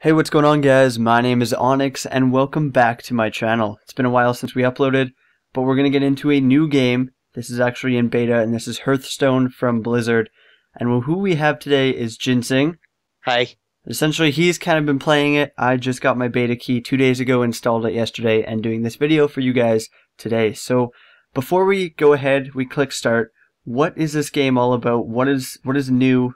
Hey, what's going on, guys? My name is Awniks and welcome back to my channel. It's been a while since we uploaded, but we're going to get into a new game. This is actually in beta, and this is Hearthstone from Blizzard. And who we have today is Ginseng. Hi. Essentially, he's kind of been playing it. I just got my beta key 2 days ago, installed it yesterday, and doing this video for you guys today. So before we go ahead, we click start. What is this game all about? What is new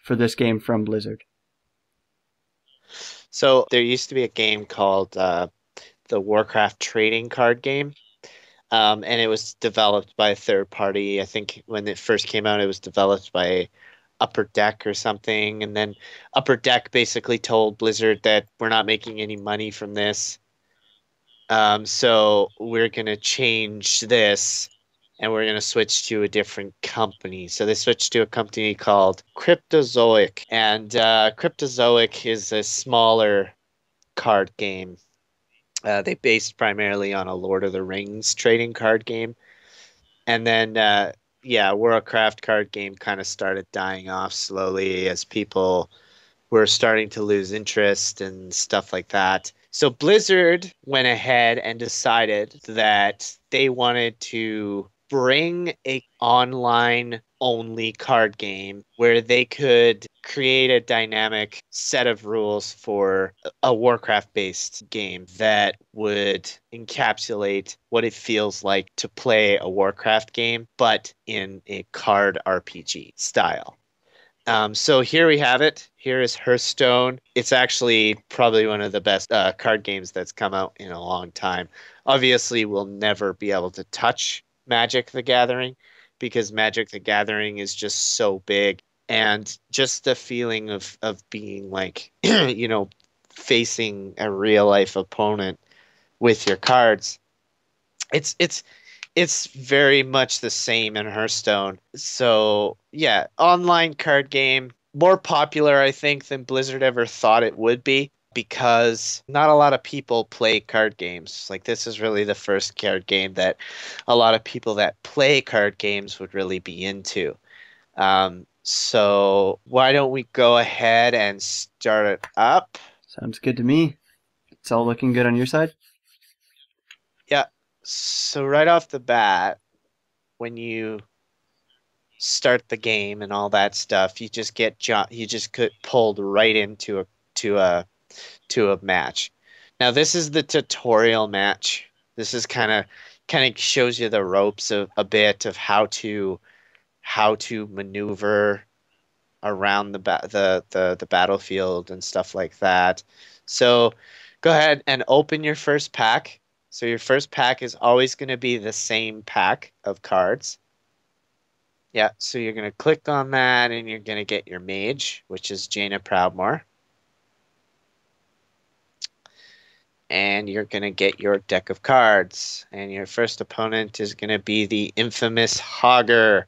for this game from Blizzard? So there used to be a game called the Warcraft trading card game, and it was developed by a third party. I think when it first came out, it was developed by Upper Deck or something, and then Upper Deck basically told Blizzard that we're not making any money from this, so we're gonna change this, and we're gonna switch to a different company. So they switched to a company called Cryptozoic, and Cryptozoic is a smaller card game. They based primarily on a Lord of the Rings trading card game. And then, yeah, Warcraft card game kind of started dying off slowly as people were starting to lose interest and stuff like that. So Blizzard went ahead and decided that they wanted to bring a online only card game where they could create a dynamic set of rules for a Warcraft based game that would encapsulate what it feels like to play a Warcraft game, but in a card RPG style. So here we have it. Here is Hearthstone. It's actually probably one of the best card games that's come out in a long time. Obviously, we'll never be able to touch Magic the Gathering because Magic the Gathering is just so big. And just the feeling of being like, facing a real life opponent with your cards. It's very much the same in Hearthstone. So, yeah, online card game, more popular, I think, than Blizzard ever thought it would be because not a lot of people play card games. Like, this is really the first card game that a lot of people that play card games would really be into. So, why don't we go ahead and start it up? Sounds good to me. It's all looking good on your side? Yeah. So, right off the bat, when you start the game and all that stuff, you just get pulled right into a match. Now this is the tutorial match. This is kind of shows you the ropes of a bit of how to maneuver around the battlefield and stuff like that. So go ahead and open your first pack. So your first pack is always going to be the same pack of cards. Yeah, so you're going to click on that and you're going to get your mage, which is Jaina Proudmoore. And you're going to get your deck of cards. And your first opponent is going to be the infamous Hogger.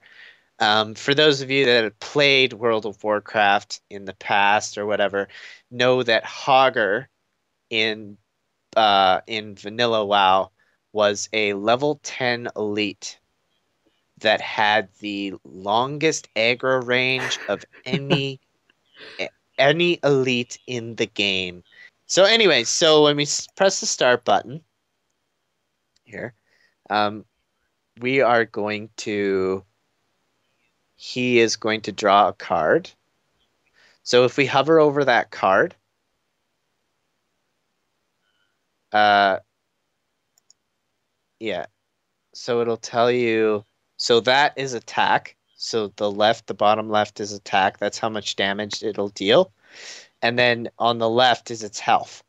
For those of you that have played World of Warcraft in the past or whatever, know that Hogger in Vanilla WoW was a level 10 elite that had the longest aggro range of any elite in the game. So anyway, so when we press the start button here, um, we are going to. He is going to draw a card. So if we hover over that card, uh, yeah. So it'll tell you. So that is attack. So the bottom left is attack. That's how much damage it'll deal. And then on the left is its health.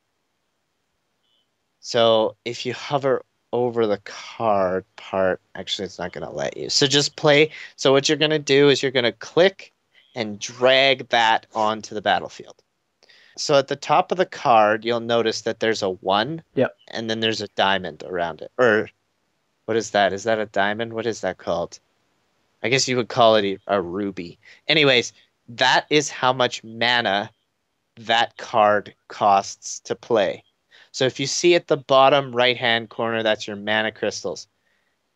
So if you hover over the card part, actually it's not going to let you. So just play. So what you're going to do is you're going to click and drag that onto the battlefield. So at the top of the card, you'll notice that there's a 1. Yep. And then there's a diamond around it. Or what is that? Is that a diamond? What is that called? I guess you would call it a ruby. Anyways, that is how much mana that card costs to play. So if you see at the bottom right-hand corner, that's your mana crystals.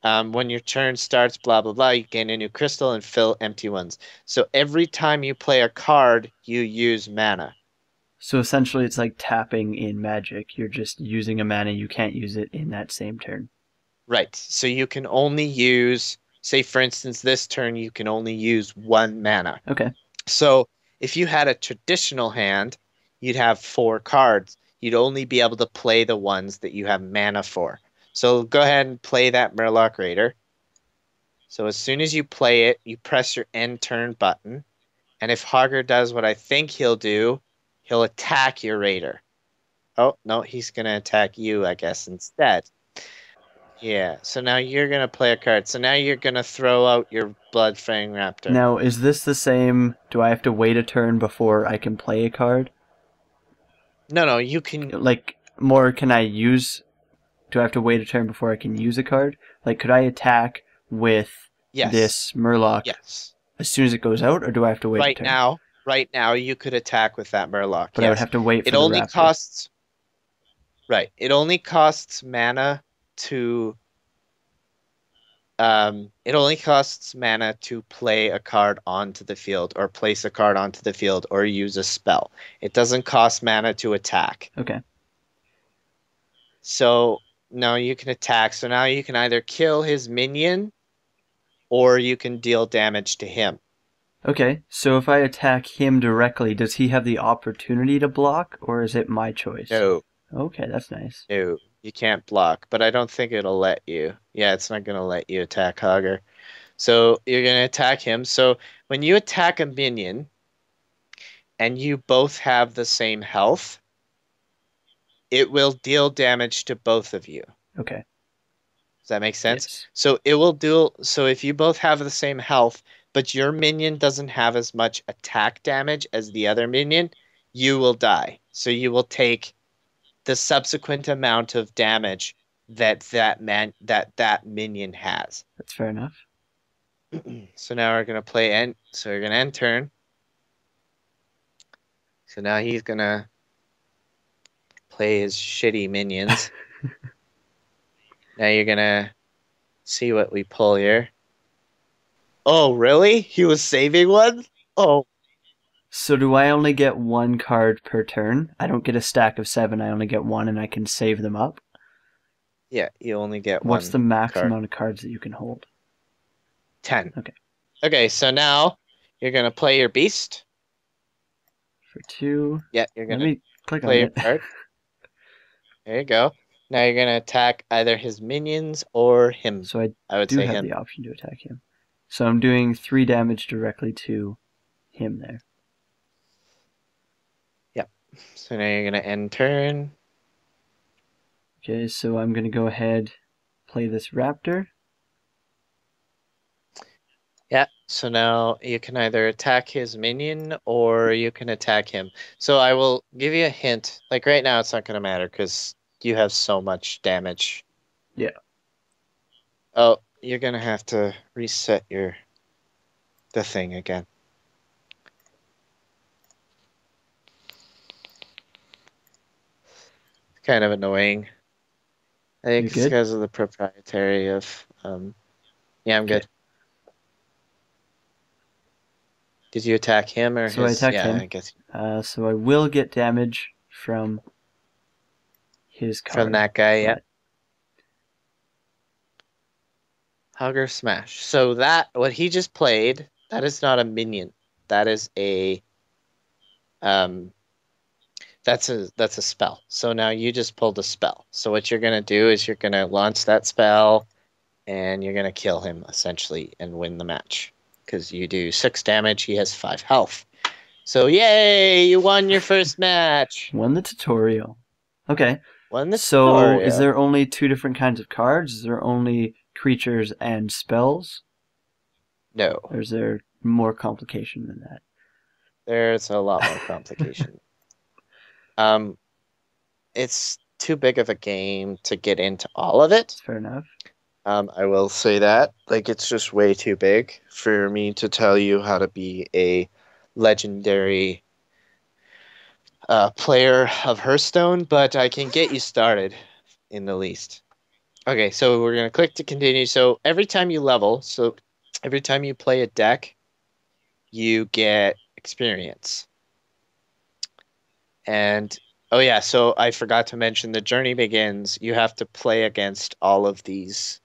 When your turn starts, blah, blah, blah, you gain a new crystal and fill empty ones. So every time you play a card, you use mana. So essentially it's like tapping in Magic. You're just using a mana, you can't use it in that same turn. Right. So you can only use, say for instance, this turn you can only use 1 mana. Okay. So if you had a traditional hand, you'd have 4 cards. You'd only be able to play the ones that you have mana for. So go ahead and play that Murloc Raider. So as soon as you play it, you press your end turn button. And if Hogger does what I think he'll do, he'll attack your Raider. Oh, no, he's going to attack you, I guess, instead. Yeah, so now you're going to play a card. So now you're going to throw out your Bloodfang Raptor. Now, is this the same? Do I have to wait a turn before I can play a card? No, you can... Like, more, can I use... Do I have to wait a turn before I can use a card? Like, could I attack with this Murloc as soon as it goes out, or do I have to wait a turn? Right now, you could attack with that Murloc. But I would have to wait for the only Raptor. costs... Right. It only costs mana to... it only costs mana to play a card onto the field, or place a card onto the field, or use a spell. It doesn't cost mana to attack. Okay. So now you can attack. So now you can either kill his minion, or you can deal damage to him. Okay, so if I attack him directly, does he have the opportunity to block, or is it my choice? No. Okay, that's nice. No, you can't block, but I don't think it'll let you. Yeah, it's not going to let you attack Hogger. So you're going to attack him. So when you attack a minion, and you both have the same health, it will deal damage to both of you. Okay. Does that make sense? Yes. So it will do. So if you both have the same health, but your minion doesn't have as much attack damage as the other minion, you will die. So you will take the subsequent amount of damage that minion has. That's fair enough. So now we're gonna play end. So we're gonna end turn. So now he's gonna play his shitty minions. Now you're gonna see what we pull here. Oh, really? He was saving one? Oh. So do I only get 1 card per turn? I don't get a stack of 7, I only get 1 and I can save them up? Yeah, you only get one. What's the max card. amount of cards that you can hold? 10. Okay. Okay, so now you're going to play your beast. For 2. Yeah, you're going to click play on your card. There you go. Now you're going to attack either his minions or him. So I would do say have him. the option to attack him. So I'm doing 3 damage directly to him there. Yep. So now you're going to end turn. Okay, so I'm going to go ahead, play this Raptor. Yeah, so now you can either attack his minion or you can attack him. So I will give you a hint. Like right now it's not going to matter because you have so much damage. Yeah. Oh, you're going to have to reset the thing again. It's kind of annoying. I think it's because of the proprietary of... yeah, I'm good. Did you attack him or so his? I attacked him. I guess. So I will get damage from his card. From that guy, yeah. Hogger Smash. So that, what he just played, that is not a minion. That is a... That's a spell. So now you just pulled a spell. So what you're going to do is you're going to launch that spell and you're going to kill him, essentially, and win the match. Because you do 6 damage, he has 5 health. So yay, you won your first match. Won the tutorial. Okay. Won the tutorial. So is there only 2 different kinds of cards? Is there only creatures and spells? No. Or is there more complication than that? There's a lot more complication. It's too big of a game to get into all of it. Fair enough. I will say that. Like, it's just way too big for me to tell you how to be a legendary player of Hearthstone, but I can get you started in the least. Okay, so we're going to click to continue. So every time you level, so every time you play a deck, you get experience. And oh yeah, so I forgot to mention the journey begins. You have to play against all of these